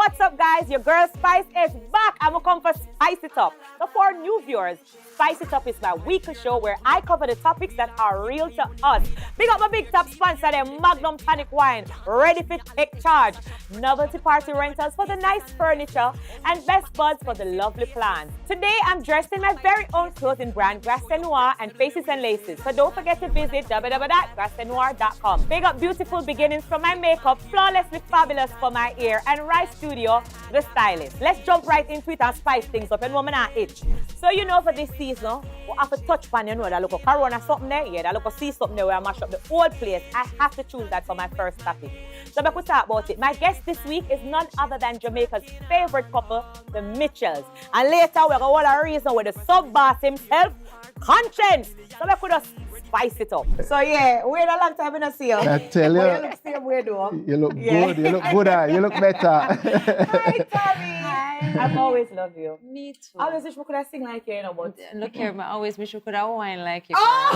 What's up, guys? Your girl Spice is back. I'm gonna come for Spice It Up. So for new viewers, Spice It Up is my weekly show where I cover the topics that are real to us. Big up my big top sponsor, the Magnum Tonic Wine, ready for take charge. Novelty party rentals for the nice furniture and best buds for the lovely plants. Today, I'm dressed in my very own clothing brand, Grass Noir and Faces and Laces. So don't forget to visit www.grassnoir.com. Big up beautiful beginnings for my makeup, flawlessly fabulous for my ear, and Rice Studio, the stylist. Let's jump right into it and spice things up and woman are itch. So you know for this season, we have to touch pan, you know, that look of corona something there, yeah, that look of see something there where I mash up the whole place. I have to choose that for my first topic. So we could talk about it. My guest this week is none other than Jamaica's favorite couple, the Mitchells. And later we're going to reason with the sub-boss himself, Konshens. So we could just spice it up. So yeah, we had a long time in a see you. I tell you. You look same way though. You look good, you look gooder, you look better. Hi, Tami. Hi. I've always loved you. Me too. I always wish we could have sing like you, you know, but... Look here, I always wish you could have wine like you. Oh!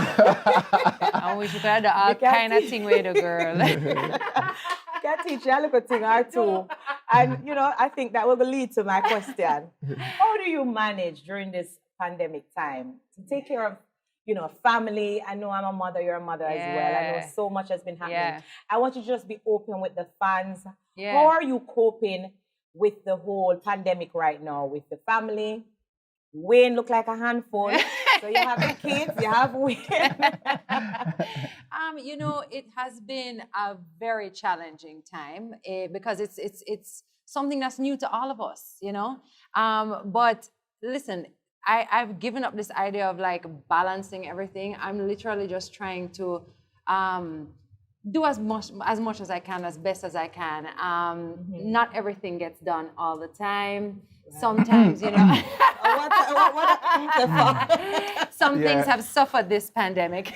I wish you could have the all kind of thing with the girl. Can teach you a little thing or two. And, you know, I think that will lead to my question. How do you manage during this pandemic time to take care of, you know, family? I know I'm a mother, you're a mother as well. I know so much has been happening. Yeah. I want you to just be open with the fans. Yeah. How are you coping with the whole pandemic right now with the family? Wayne look like a handful. So you have the kids, you have Wayne. You know, it has been a very challenging time because it's something that's new to all of us, you know. But listen, I've given up this idea of like balancing everything. I'm literally just trying to do as much as I can, as best as I can. Not everything gets done all the time. Sometimes, you know, some things have suffered this pandemic.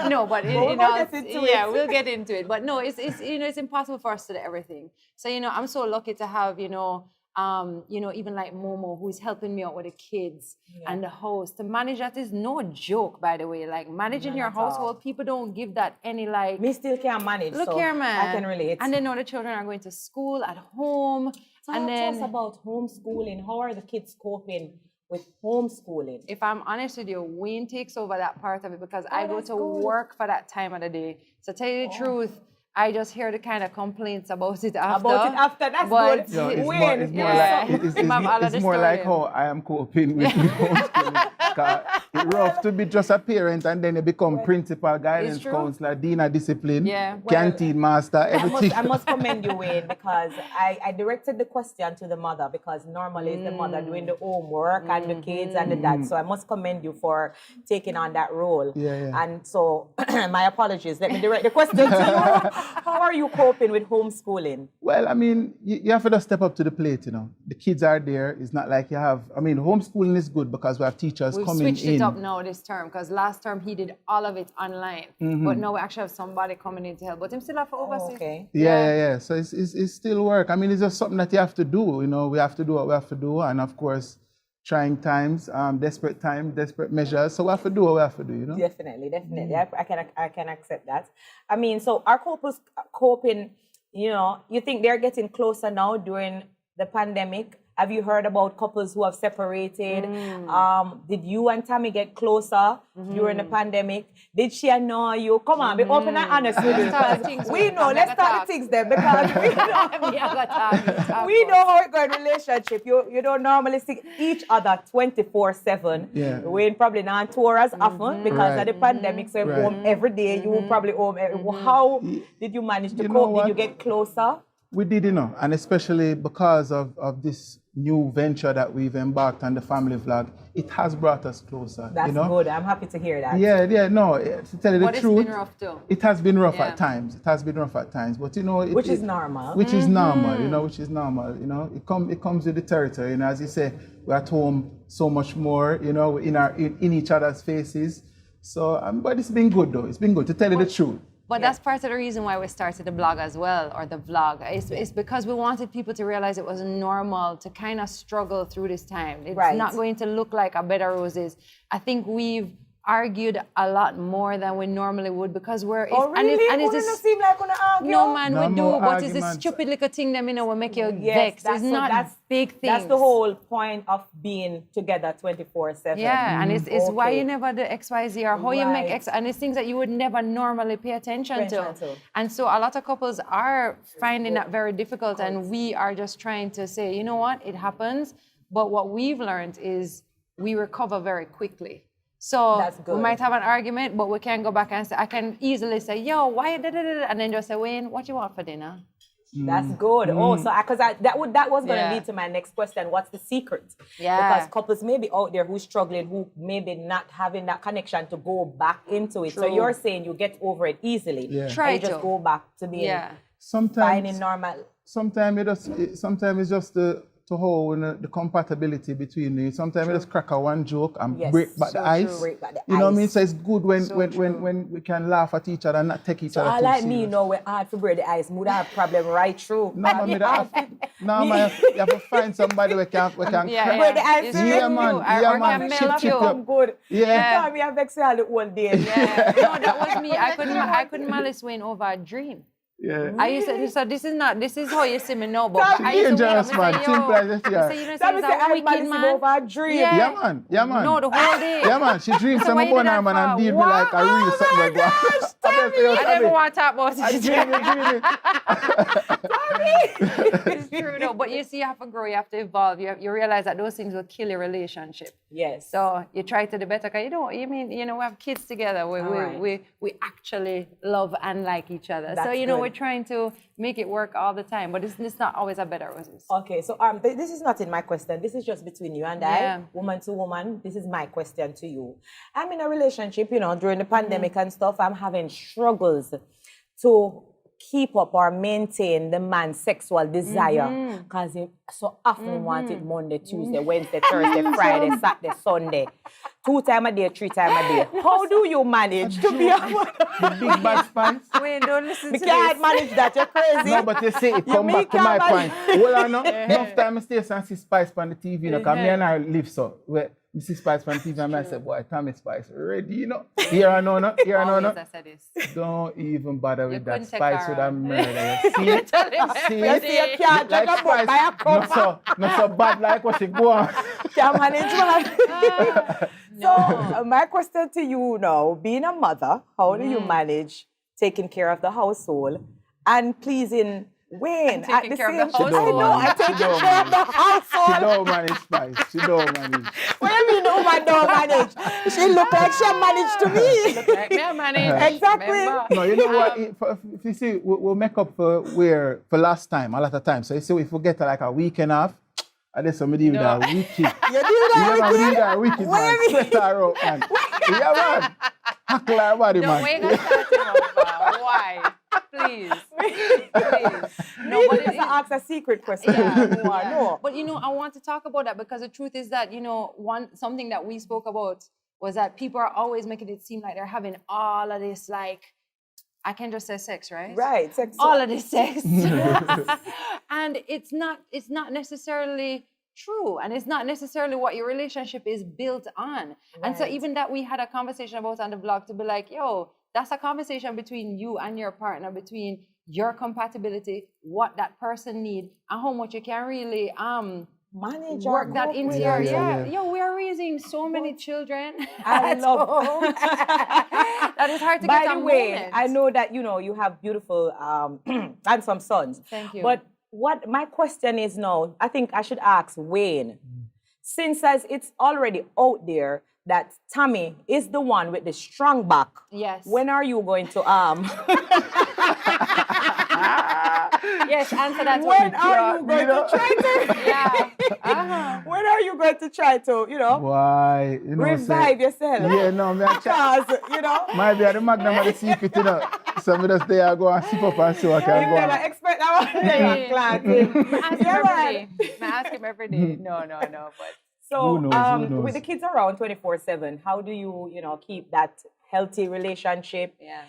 No, but we'll get into it. But no, it's you know, it's impossible for us to do everything. So you know, I'm so lucky to have even like Momo, who's helping me out with the kids and the house. To manage that is no joke, by the way. Like managing your household, people don't give that any like. Me still can't manage. Look so here, man. I can relate. And then now the children are going to school at home. Talk to us about homeschooling. How are the kids coping with homeschooling? If I'm honest with you, Wayne takes over that part of it because I go to work for that time of the day. So tell you the truth, I just hear the kind of complaints about it after. That's but good. No, it's more like how I am coping with homeschooling. It's rough to be just a parent and then you become principal, guidance counselor, dean of discipline, canteen master, everything. I must commend you, Wayne, because I directed the question to the mother because normally it's the mother doing the homework and the kids and the dad. So I must commend you for taking on that role. And so my apologies. Let me direct the question to you. How are you coping with homeschooling? Well, I mean, you have to just step up to the plate, you know. The kids are there. It's not like you have, I mean, homeschooling is good because we have teachers coming in. We've switched it up now this term because last term he did all of it online. But now we actually have somebody coming in to help. But him still have to oversee. Okay. Yeah. So it's still work. I mean, it's just something that you have to do, you know. We have to do what we have to do. And of course, trying times, desperate measures. So we have to do what we have to do, you know? Definitely. I can accept that. I mean, so are couples coping, you know, you think they're getting closer now during the pandemic? Have you heard about couples who have separated? Did you and Tami get closer during the pandemic? Did she annoy you? Come on, be open and honest with us. We know, let's start the things then because we know how it goes in relationship. You don't normally see each other 24/7. Yeah. We're probably not tour as often because of the pandemic. So you're home every day. You will probably home. How did you manage to cope? Did you get closer? We did, you know, and especially because of this new venture that we've embarked on, the family vlog, it has brought us closer. That's you know? good. I'm happy to hear that. No, to tell you the truth. It's been rough too. It has been rough at times. But you know, which is normal. Which is normal, you know, which is normal. You know, it comes with the territory. You know, as you say, we're at home so much more. You know, in each other's faces. So, but it's been good though. It's been good to tell you the truth. But that's part of the reason why we started the blog as well, or the vlog. It's because we wanted people to realize it was normal to kind of struggle through this time. It's not going to look like a bed of roses. I think we've argued a lot more than we normally would because we're... Oh, really? And it's Wouldn't it seem like when I argue? no, man, No we do, more but it's this arguments. stupid little thing that, will make you Yes, vex. that's It's so- not that's- big things. That's the whole point of being together 24/7. Yeah, and it's why Okay. you never do X, Y, Z, or how you make Right. X, and it's things that you would never normally pay attention Attention to. to. And so a lot of couples are finding that very difficult, and we are just trying to say, you know what, it happens, but what we've learned is we recover very quickly. So That's good. we might have an argument, but we can go back and say, I can easily say, yo, why da da da da, and then just say, Wayne, what you want for dinner? That's good. Oh, so because that was going to Yeah. lead to my next question. What's the secret? Yeah. Because couples may be out there who's struggling, who maybe not having that connection to go back into it. So True. you're saying you get over it easily. Yeah. And Try you just to. go back to being Yeah. finding Sometimes normal. sometimes it's just to hold the compatibility between you. Sometimes you just crack a one joke and Yes. break back the So ice. true. Break back the You know what I mean? ice. So it's good when So when we can laugh at each other and not take each So other I too like serious. me, we're hard to break the ice. Would have problem right through. No, man, you have to find somebody we can Yeah, crack. yeah. Break the ice. It's Yeah, true. man. Or Yeah, can man. melt Chip, you. chip, I'm good. Yeah. Me have vex all the whole day. Yeah, no, that was me. I couldn't malice Wayne over a dream. Yeah. I used to, so this is how you see me now, but That's I used to wake up dangerous, and man. say, Simple as that, yeah. say, you know, That say, was he's the a wicked wicked man. over a dream. Yeah. Yeah, man. No, the whole day. Yeah, man. She dreams So some why you about did her that man and for? deal me like a real something like that. I never want to talk about I it. dream. It's true though, but you see, you have to grow, you have to evolve. You realize that those things will kill your relationship. Yes. So you try to do better, because we have kids together. Right. We actually love and like each other. So, That's we're good. trying to make it work all the time, but it's not always a better roses. Okay, so this is not in my question. This is just between you and Yeah. I, woman to woman. This is my question to you. I'm in a relationship, during the pandemic and stuff. I'm having struggles to keep up or maintain the man's sexual desire, because he so often want it Monday, Tuesday, Wednesday, Thursday, Friday, Saturday, Sunday, 2 times a day, 3 times a day. How do you manage to be a The big bad spice. Wait, don't listen We to can't this. manage that. You're crazy. No, but you see, it come me back to my can't point. Hold on, no. Enough time I stay and see Spice on the TV, because me and I live so. Where you see Spice on the TV, and I say, boy, Tami Spice, ready, Here I know, no. Here I know, no. Always I said this. Don't even bother with that. couldn't take Spice her would have out. murdered you. See? Tell him See? You see, you can't Like judge a book by a cover. not so bad like what she go on. Can't manage man. No. So my question to you now, being a mother, how do you manage taking care of the household and pleasing Wayne And taking care of the time? household. I know, and taking care of the She household. don't manage Spice. She don't manage. What do you mean the woman don't manage? She look like she managed to me. Like me, I manage. Exactly. Remember? No, you know what? If you see, we'll make up for last time, a lot of time. So you see, if we get like a weekend off, I did somebody with a wicked. You do You that never with read me? that wicked, What man. do you mean? Sweat her out, man. Yeah, man. Hackle her body, No, man. we ain't gonna start him over. Why? Please. Please. No, Me but just ask a secret question. Yeah, No. But I want to talk about that, because the truth is that something that we spoke about was that people are always making it seem like they're having all of this, like, I can just say sex, right? Right. Sex. All of this sex. And it's not necessarily true, and it's not necessarily what your relationship is built on. And so Right. even that we had a conversation about on the blog, to be like, yo, that's a conversation between you and your partner, between your compatibility, what that person need, and how much you can really Manage work or that cope into with your it. yeah. Yo, we are raising so many children. I at love home. That is hard to By get the a way, moment. I know that you have beautiful handsome sons. Thank you. But what my question is now, I think I should ask Wayne, since as it's already out there that Tami is the one with the strong back. Yes. When are you going to Yes, answer that. when are you going to try to Yeah. Uh-huh. when are you going to try to, Why? revive yourself? Yeah, no, me I try. Because, Might be at the magnum of the secret, So me just there, I go and sip up and so I can you go never on. expect that one. Never glad. I ask him every day. No, but So, Who knows? with the kids around 24/7, how do you, keep that healthy relationship? yeah.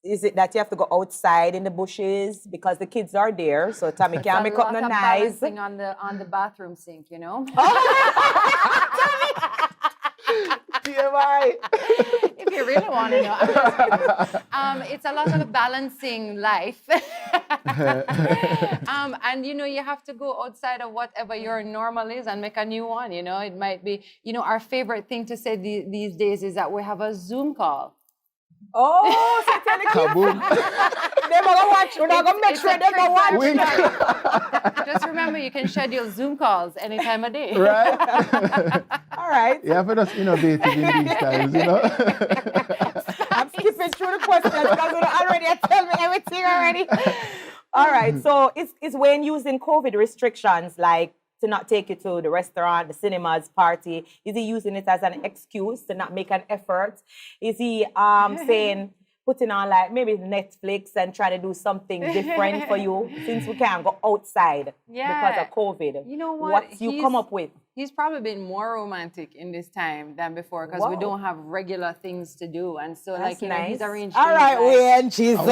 Is it that you have to go outside in the bushes because the kids are there, so Tami can't make up no noise? Balancing on the bathroom sink, TMI. If you really want to know, I'm just kidding. It's a lot of balancing life. And you have to go outside of whatever your normal is and make a new one. It might be, our favorite thing to say these days is that we have a Zoom call. Oh, so tell the kids. They're going to watch. We're not going to make sure they're going to watch. Just remember, you can schedule Zoom calls any time of day. Right? All right. Yeah, but that's innovative in these times, I'm skipping through the questions because you already tell me everything already. All right. So is Wayne using COVID restrictions like to not take you to the restaurant, the cinemas, party? Is he using it as an excuse to not make an effort? Is he saying, putting on like maybe Netflix and trying to do something different for you since we can't go outside because of COVID? You know what? What you come up with? He's probably been more romantic in this time than before because we don't have regular things to do. And so, That's nice. he's arranged all right, Wayne, Jesus.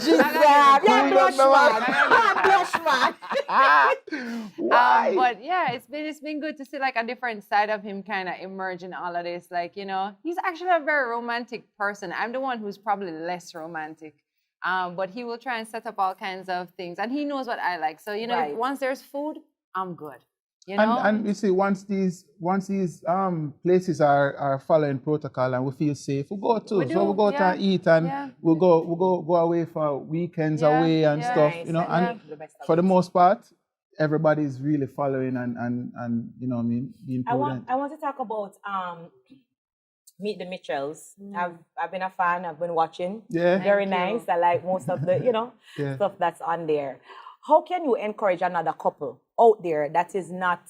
Jesus. Yeah, blush man. Why? But yeah, it's been good to see like a different side of him kind of emerge in all of this. Like, he's actually a very romantic person. I'm the one who's probably less romantic. But he will try and set up all kinds of things. And he knows what I like. So, once there's food, I'm good. And you see, once these places are following protocol and we feel safe, we go too. So we go out and eat and we'll go away for weekends away and stuff, and for the most part, everybody's really following and what I mean, being prudent. I want to talk about Meet the Mitchells. I've been a fan. I've been watching. Yeah. Very nice. I like most of the, stuff that's on there. How can you encourage another couple out there that is not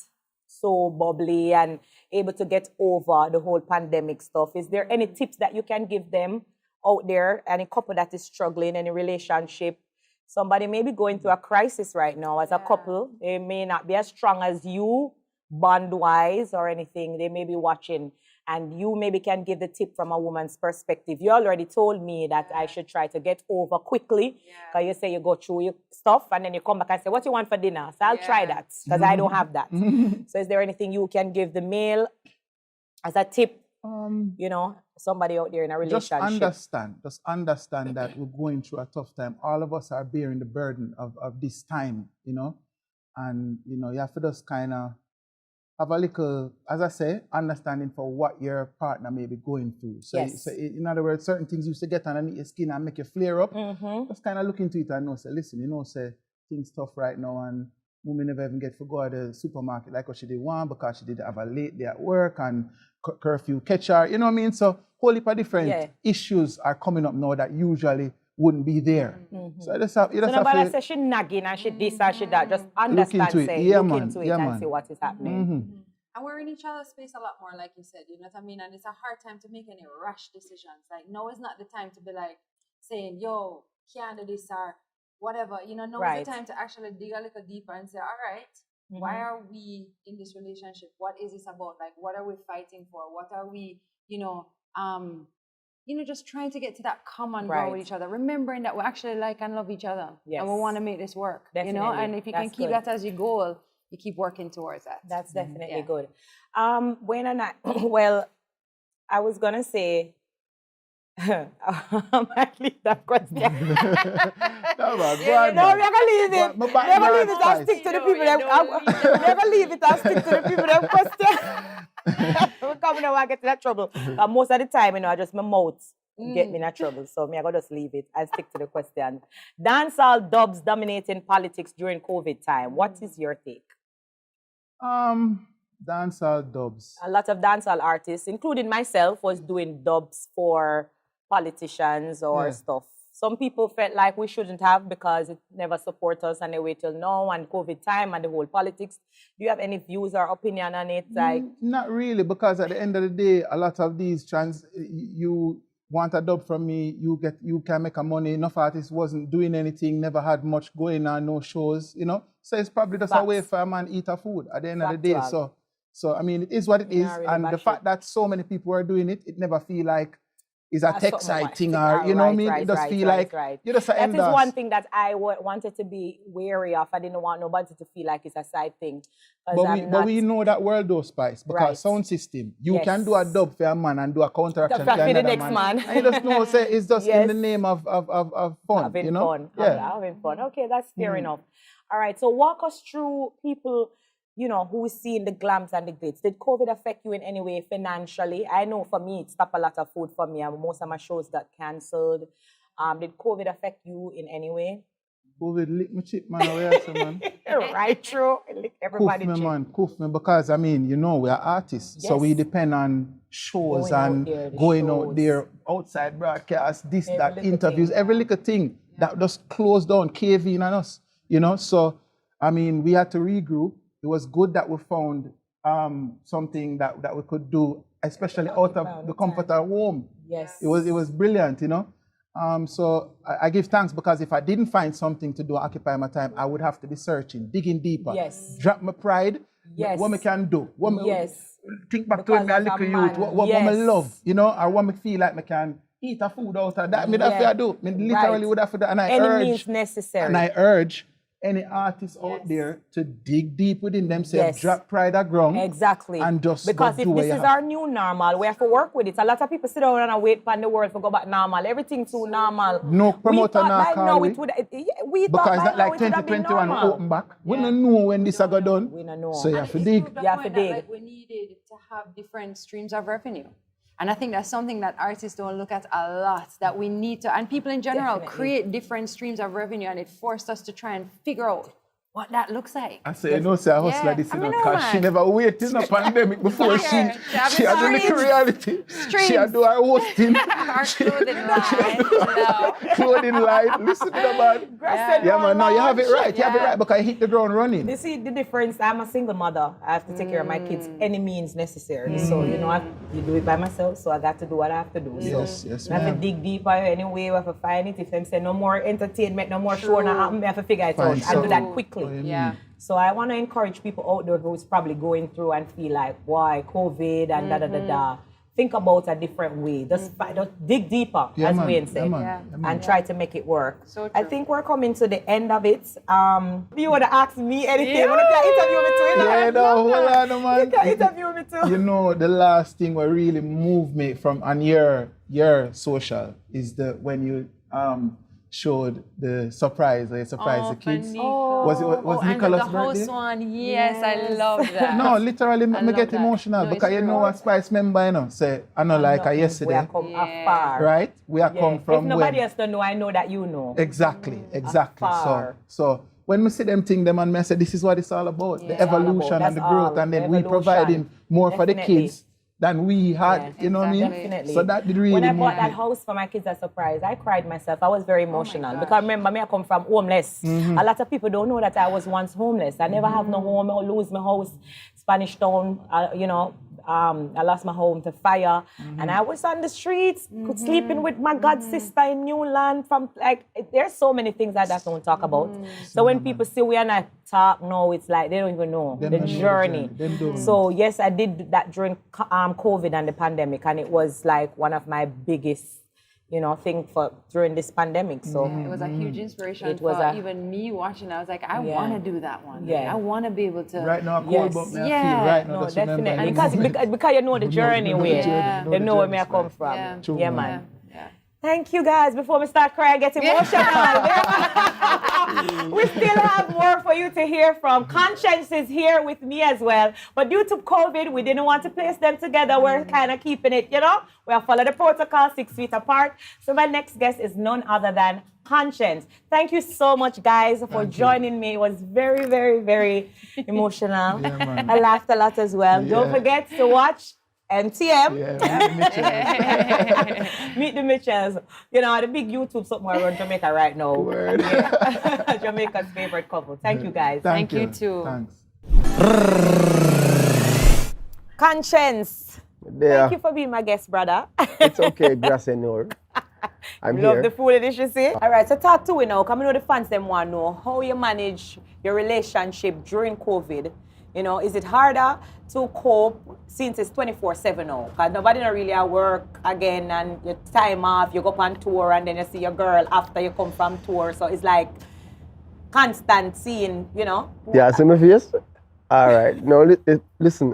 so bubbly and able to get over the whole pandemic stuff? Is there any tips that you can give them out there? Any couple that is struggling, any relationship? Somebody may be going through a crisis right now as a couple. They may not be as strong as you, bond-wise or anything. They may be watching. And you maybe can give the tip from a woman's perspective. You already told me that I should try to get over quickly. Because you say you go through your stuff and then you come back and say, what you want for dinner? So I'll try that because I don't have that. So is there anything you can give the male as a tip? Somebody out there in a relationship. Just understand that we're going through a tough time. All of us are bearing the burden of this time, And, you have to just kind of have a little, as I say, understanding for what your partner may be going through. So, in other words, certain things used to get underneath your skin and make you flare up. Just kind of look into it and say, listen, say things tough right now and women never even get to go to the supermarket like what she did want because she did have a late day at work and curfew catch her. You know what I mean? So whole heap of different issues are coming up now that usually wouldn't be there. So nobody say she nagging and she this and she that. Just understand, look into it and see what is happening. And we're in each other's space a lot more, like you said, you know what I mean? And it's a hard time to make any rash decisions. Like, no, it's not the time to be like saying, yo, can't do this or whatever. No, it's the time to actually dig a little deeper and say, all right, why are we in this relationship? What is this about? Like, what are we fighting for? What are we, just trying to get to that common ground with each other, remembering that we actually like and love each other. And we want to make this work, and if you can keep that as your goal, you keep working towards that. That's definitely good. When and well, I was going to say, I might leave that question. No, we're going to leave it. Never leave it and stick to the people. Never leave it and stick to the people that question. We're coming over and get in that trouble. But most of the time, I just my mouth get me in that trouble. So I gotta just leave it and stick to the question. Dancehall dubs dominating politics during COVID time. What is your take? Dancehall dubs. A lot of dancehall artists, including myself, was doing dubs for politicians or stuff. Some people felt like we shouldn't have because it never support us and they wait till now and COVID time and the whole politics. Do you have any views or opinion on it? Like, not really, because at the end of the day, a lot of these you want a dub from me, you can make a money. Enough artists wasn't doing anything, never had much going on, no shows, So it's probably just a way for a man eat a food at the end of the day. So I mean, it is what it is. And the fact that so many people are doing it, it never feel like, is a tech something side like- thing, or you know what I mean? It just feel like you just That is endorse. one thing that I wanted to be wary of. I didn't want nobody to feel like it's a side thing. But we know that world though, Spice, because Right. sound system, you Yes. can do a dub for a man and do a counteraction For for the another next man. And you just know, say, it's just in Yes. the name of fun, Having you know? fun. Yeah. Having fun. Okay, that's fair enough. All right, so walk us through people, you know, who is seeing the glams and the glitz. Did COVID affect you in any way financially? I know for me, it stopped a lot of food for me, and most of my shows got cancelled. Did COVID affect you in any way? COVID lick my chip, man, away, so, man. Right, true. It licked everybody Koof me, chip. man, koof me, because, I mean, you know, we are artists, so Yes. we depend on shows Going out and there, the going shows. out there, outside broadcasts, this, Every that, little interviews, thing. every little thing that just closed down, cave in on us, you know? So, I mean, we had to regroup. It was good that we found something that we could do, especially out of the comfort of our home. Yes. It was brilliant, you know. So I give thanks, because if I didn't find something to do, occupy my time, I would have to be searching, digging deeper. Yes. Drop my pride. Yes. What me can do. What me, Yes. Think back Because to when me a as a little man, youth. What yes. me love, you know, or what me feel like me can eat a food out of that. Me that Yeah. I do. Me literally Right. would have to do. And I Any urge. means necessary. And I urge any artist out there to dig deep within themselves, Yes. drop pride at ground. Exactly. And just because go if do what this you is have. our new normal, we have to work with it. A lot of people sit down and wait for the world to go back normal. Everything too normal. No promoter we now thought by call now we. it would. We thought Because by that now like it would have been 2021 normal. open back. We don't know when this go done. We don't know. So you And have to it's dig. proved the You have to point that, dig. like, we needed to have different streams of revenue. And I think that's something that artists don't look at a lot, that we need to, and people in general, Definitely. create different streams of revenue, and it forced us to try and figure out what that looks like. I say, you know, say a hustler Yeah. this, I you mean, know, no, because she man. never waited in a pandemic before she Yeah. had the little reality. She had do her hosting. Our clothing line, Clothing line. Listen to the man. Yeah, man, no, you have it right. You have it Yeah. right, because you hit the ground running. You see the difference? I'm a single mother. I have to take care of my kids any means necessary. So, you know, you do it by myself, so I got to do what I have to do. Yes, so yes, I have to ma'am. dig deeper anyway. We have to find it. If them say no more entertainment, no more show, no happen, I have to figure it out. Find I do that something. quickly. Yeah. So I want to encourage people out there who's probably going through and feel like, why, COVID and da-da-da-da. Think about a different way. Just dig deeper, Yeah, as man. Wayne said, Yeah, man. Yeah. Yeah, man. and try to make it work. So I true. think we're coming to the end of it. Do you want to ask me anything? You want to interview me too? You know? Yeah, no, hold on, no, man. You can interview me too. You know, the last thing what really moved me from on your social is when you showed the surprise, where you surprised the kids. Was and Nicholas' the host birthday? one? Yes, I love that. No, literally, me love get that. emotional No, because it's you know true. what Spice member, you know, say, I know like We yesterday, have come afar. right? We are Yeah. come from If nobody when? else don't know, I know that you know. Exactly. Afar. So when we see them thing, them and me say, this is what it's all about, the It's all about. evolution That's and the growth, all. and then we Evolution. providing more for the Definitely. kids than we had, Yeah, you know what I mean? Definitely. So that did really When I move bought that me. house for my kids as a surprise, I cried myself. I was very emotional gosh. because remember me, I come from homeless. Mm-hmm. A lot of people don't know that I was once homeless. I never have no home. I lose my house, Spanish Town. I lost my home to fire, and I was on the streets, sleeping with my god sister in Newland. There's so many things that I don't talk about. So when people see we and I talk now, it's like they don't even know Them the don't know the journey. journey. Them don't. So yes, I did that during COVID and the pandemic, and it was like one of my biggest, thing for during this pandemic. So It was a huge inspiration It was for a- even me watching. I was like, I Yeah. want to do that one. Yeah. I want to be able to. Right now, I cold Yes. but me I Yeah. feel right now. no, just remember definitely the because movement. because you know the journey, know the way. journey, You know where me I journey, come from. Yeah. True, Yeah, man. man. Yeah. Thank you guys. Before we start crying, get emotional. We still have more for you to hear from. Konshens is here with me as well. But due to COVID, we didn't want to place them together. We're kind of keeping it, We'll follow the protocol 6 feet apart. So my next guest is none other than Konshens. Thank you so much, guys, for joining me. It was very, very, very emotional. Yeah, man. I laughed a lot as well. Don't Yeah. forget to watch MTM. Yeah, Meet the Mitchells. The big YouTube something around Jamaica right now. Word. Yeah. Jamaica's favorite couple. Thank you, guys. Thank you too. Thanks. Konshens. There. Thank you for being my guest, brother. It's okay, Grasenor. I'm Love here. the foolishness, you see? All right, so talk to me now. Come know the fans them want to know how you manage your relationship during COVID. You know, is it harder to cope since it's 24/7 now? Because nobody not really at work again and your time off, you go up on tour and then you see your girl after you come from tour. So it's like constant seeing, you know? Yeah, see my face? All right. No, listen.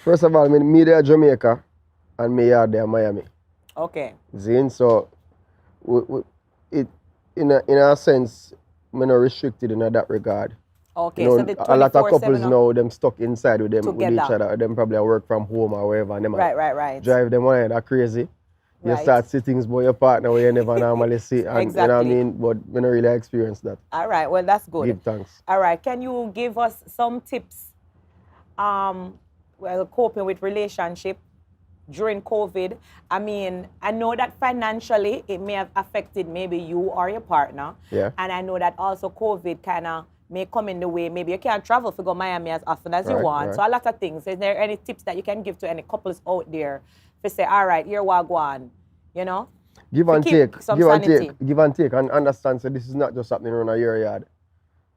First of all, me there Jamaica and me are there Miami. Okay. Zin, so it in a sense, me not restricted in that regard. Okay, You know, so the 24/7 a lot of couples now them stuck inside with them with each Together. other. Them probably work from home or wherever, and them a Right. drive them on that crazy. You Right. start see things about your partner where you never normally see, and you know what I Exactly. mean. But we don't really experience that. All right, well, that's good. Give thanks. All right, can you give us some tips coping with relationship during COVID? I mean, I know that financially it may have affected maybe you or your partner. Yeah. And I know that also COVID kind of may come in the way. Maybe you can't travel to go Miami as often as you Right, want. right. So a lot of things. Is there any tips that you can give to any couples out there to say, all right, here we go on, you know? Give To and keep take, some give and sanity. take, give and take, and understand. So this is not just happening around your yard.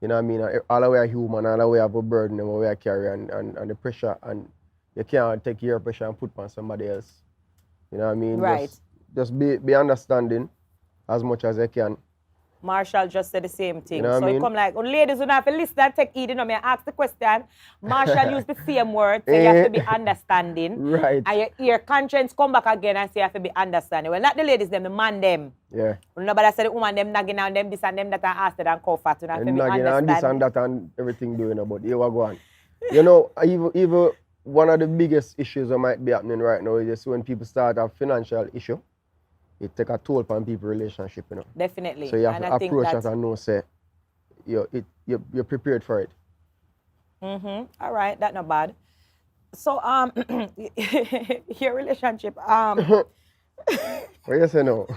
You know what I mean? All the way are human, all the way have a burden, all the way I carry, and the pressure, and you can't take your pressure and put on somebody else. You know what I mean? Right. Just be understanding as much as you can. Marshall just said the same thing. You know what So I it mean? come like, ladies who don't have to listen and take heed, you know, me ask the question. Marshall used the same word, so you have to be understanding. Right. And your conscience come back again and say you have to be understanding. Well, not the ladies, them, the man, them. Yeah. Nobody said the woman, them nagging and them this and them that and ask and comfort. You have to And be nagging and this and understanding. that and everything doing about here we go on. You know, even one of the biggest issues that might be happening right now is just when people start a financial issue, it take a toll on people's relationship, you know. Definitely. So you have And to I think approach that that and know, say, you're prepared for it. All right, that's not bad. So your relationship, What you say now?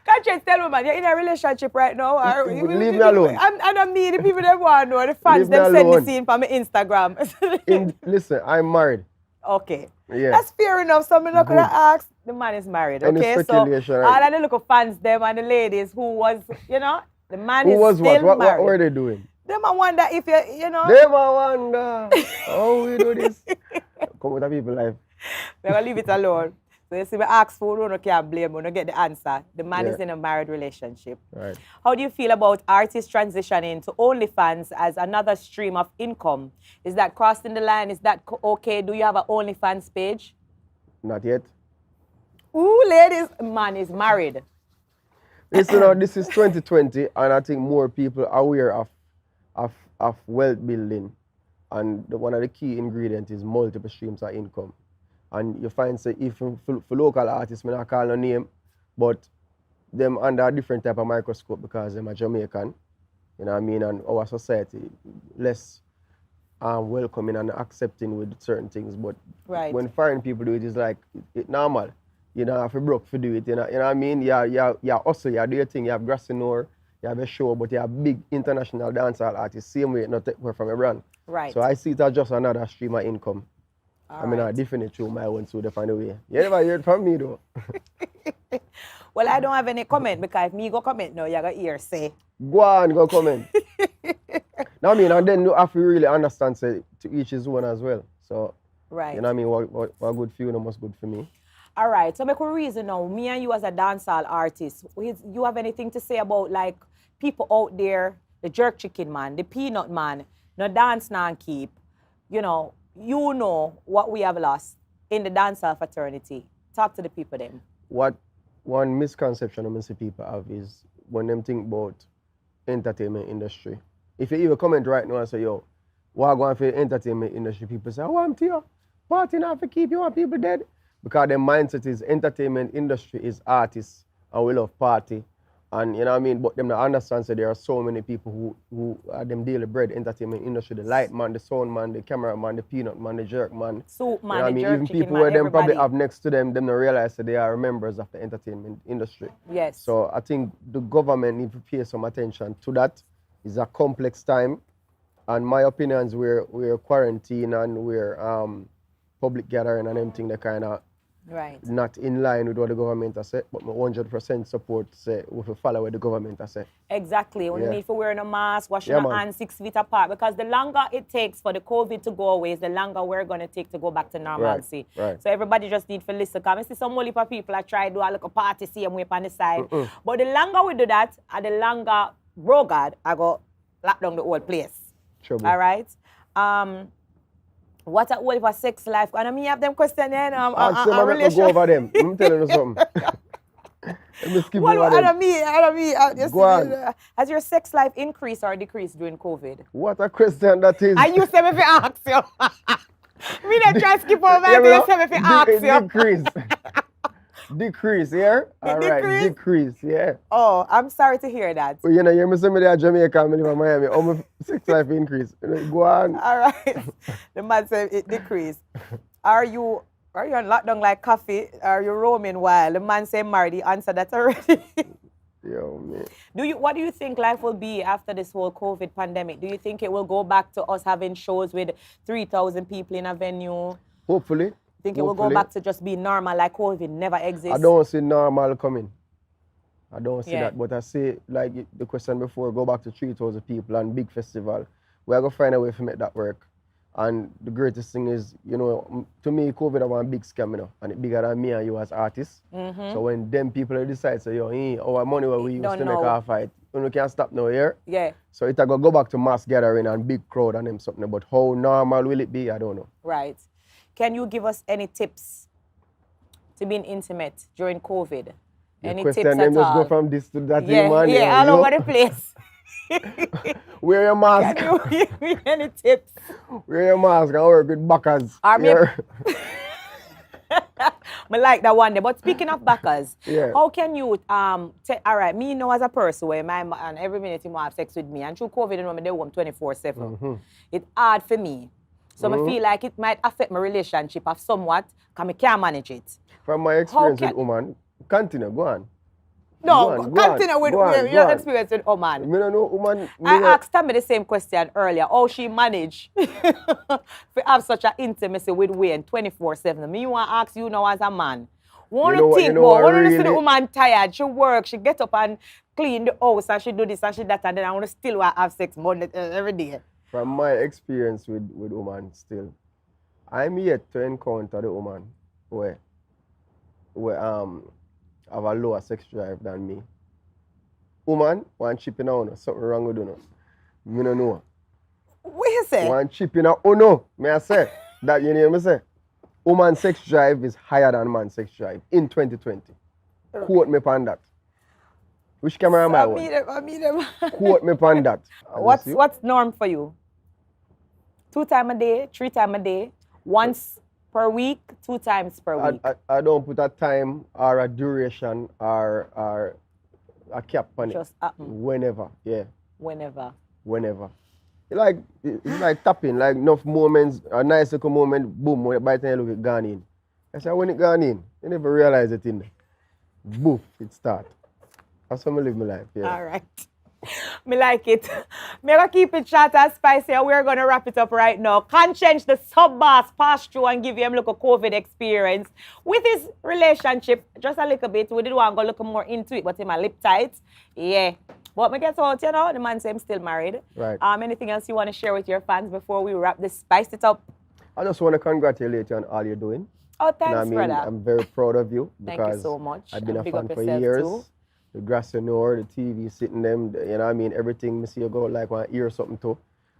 Conscience, tell me, man, you're in a relationship right now? Or, Leave me alone. I don't mean the people that want to know, the fans, Leave me them send the alone. scene from my Instagram. Listen, I'm married. Okay. Yeah. That's fair enough. So I'm not going Good. to ask. The man is married, Any okay? So speculation, all right? of the little fans, them and the ladies who was, you know, the man Who is was still what? married. What were they doing? Them I wonder if you know. Them I wonder how we do this. Come with the people life. We're going to leave it alone. So you see, we ask for who no can't blame, we don't get the answer. The man Yeah. is in a married relationship. Right. How do you feel about artists transitioning to OnlyFans as another stream of income? Is that crossing the line? Is that okay? Do you have an OnlyFans page? Not yet. Ooh, ladies, man is married. Listen, now, this is 2020, and I think more people are aware of wealth building. And one of the key ingredients is multiple streams of income. And you find, say, even for local artists, I not call no name, but them under a different type of microscope because they're Jamaican. You know what I mean? And our society less welcoming and accepting with certain things. But Right. when foreign people do it, it's like it normal. You know, if you broke for do it, you know what I mean? You hustle, you do your thing, you have Grassinor, you have a show, but you have big international dancehall artists, same way, not take away from your brand. Right. So I see it as just another stream of income. I mean, I definitely through my own so they find a way. You never heard from me though. Well, I don't have any comment because if me go comment now, you're going to hear say. Go on, go comment. Now I mean, and then you have to really understand, say, to each his own as well. So, Right. you know what I mean? What good for you, no must good for me. All right, so make a reason now, me and you as a dancehall artist, you have anything to say about like people out there, the jerk chicken man, the peanut man, no dance non keep, you know what we have lost in the dancehall fraternity. Talk to the people then. What one misconception I see people have is when them think about entertainment industry. If you even comment right now and say, yo, what going for the entertainment industry, people say, oh, I'm here, party now for keep you want people dead. Because their mindset is entertainment industry is artists and we love party. And you know what I mean? But them not understand that there are so many people who are them daily bread entertainment industry, the light man, the sound man, the camera man, the peanut man, the jerk man. Soup man, you know what I the mean? jerk Even chicken people man, where them probably everybody. have next to them don't realize that they are members of the entertainment industry. Yes. So I think the government needs to pay some attention to that. It's a complex time. And my opinion is we're quarantined and we're public gathering and them thing that kind of Right. not in line with what the government has said, but my 100% support say we will follow what the government has said. Exactly. We Yeah. need for wearing a mask, washing Yeah, our man. hands 6 feet apart, because the longer it takes for the COVID to go away, is the longer we're going to take to go back to normalcy. right. So everybody just need to listen. Because I see some whole heap of people that try to do a little party, see them way on the side. But the longer we do that, and the longer, bro God, I go lock down the whole place. Trouble. All right? What a whole for sex life? And I mean, have them question then. Ask them, I'm not go over them. I'm telling you something. Let me skip Well, over I them. don't mean. Go on. Has your sex life increased or decreased during COVID? What a question that is. I used to if I ask you. Me not try to skip over it, you say if I ask you. Decrease. Decrease, yeah? All right, decrease? decrease, yeah. Oh, I'm sorry to hear that. But you know, you're somebody at Jamaica, I live in Miami. Oh, my sex life increase. Go on. All right. The man said it decreased. Are you on lockdown like coffee? Are you roaming wild? The man said married. He answered that already. Yo, man. What do you think life will be after this whole COVID pandemic? Do you think it will go back to us having shows with 3,000 people in a venue? Hopefully. Think it will go back to just being normal, like COVID never exists? I don't see normal coming. I don't see Yeah. that. But I say, like the question before, go back to 3,000 people and big festival. We are going to find a way to make that work. And the greatest thing is, you know, to me, COVID is one big scam, you know, and it's bigger than me and you as artists. So when them people decide, so, yo, our money what we used to make our fight, you can't stop now here. Yeah. So it's going to go back to mass gathering and big crowd and them something. But how normal will it be? I don't know. Right. Can you give us any tips to being intimate during COVID? Any tips Question at them just all? go from this to that. Yeah, man, yeah, all over the place. Wear your mask. Can you give me any tips? Wear your mask and work with backers. I like that one there. But speaking of backers, Yeah. how can you all right, me know as a person where and every minute you have sex with me, and through COVID, you know, they home 24/7. It's hard for me. So I feel like it might affect my relationship of somewhat, because I can't manage it. From my experience with woman, continue, go on. No, Go on, continue with go on, your go on. experience with Oman. Me don't know woman. I asked Tami the same question earlier. How she managed to have such an intimacy with Wayne 24/7. Me want to ask you now as a man. Want to think about, want to see the woman tired. She work, she get up and clean the house, and she do this and she that, and then I want to still want to have sex Monday every day. From my experience with woman still, I'm yet to encounter the woman where have a lower sex drive than me. Woman, one chip in a uno, something wrong with you. Me no know. What you say? One chip in a uno, may I say? That you hear me say? Woman sex drive is higher than man sex drive in 2020. Quote me on that. Which camera am I on? I mean them. Quote me on that. What's norm for you? 2 times a day, 3 times a day, once per week, 2 times per week? I don't put a time or a duration or a cap on Just it. Whenever, yeah. Whenever. It's like tapping, like enough moments, a nice little moment, boom, when by the time you look, it gone in. I said, when it gone in, you never realize it in there. Boof, it start. That's how I live my life, yeah. All right. Me like it. Me gonna keep it short and spicy, and we're gonna wrap it up right now. Konshens, the sub-boss, passed through and give him a COVID experience with his relationship, just a little bit. We did want to go look more into it, but him a lip tight. Yeah. But me guess out, you know, the man said I'm still married. Right. Anything else you want to share with your fans before we wrap this, spice it up? I just want to congratulate you on all you're doing. Oh, thanks, You know what I mean? brother. I'm very proud of you. Thank you because so much. I've been And a big up fan for yourself years. too. The grass you know, the TV sitting them, you know what I mean? Everything, me see you go like one ear something too.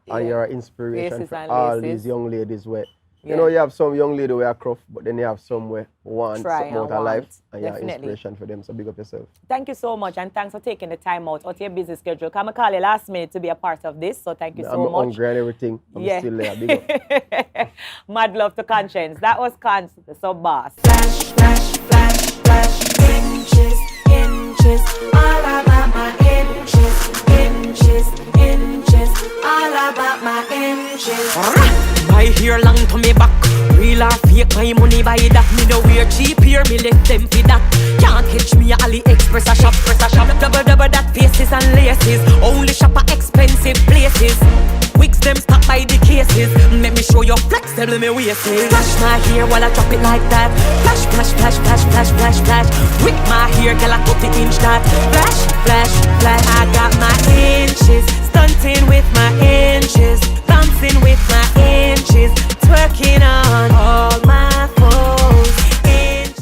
And Yeah. you're an inspiration Laces for and all laces. these young ladies where, Yeah. you know, you have some young lady who are rough, but then you have some where want Try something out and of life. want. And you're Definitely. inspiration for them, so big up yourself. Thank you so much, and thanks for taking the time out of your busy schedule. Come and call you last minute to be a part of this, so thank you so I'm much. hungry and everything. I'm still there, big up. Mad love to Konshens. That was Konshens, the sub-boss. Inches, inches, all about my inches, inches, inches, all about my inches. My hair long to me back, real or fake, my money buy that. Me no wear cheap here, me let them for that. Can't catch me at AliExpress, a shop, double that faces and laces. Only shop at expensive places. Wigs them stuck by the cases. Make me show you flexible me waist. Flash my hair while I drop it like that. Flash, flash, flash, flash, flash, flash, flash. With my hair, girl, I 30-inch that. Flash, flash, flash. I got my inches, stunting with my inches, dancing with my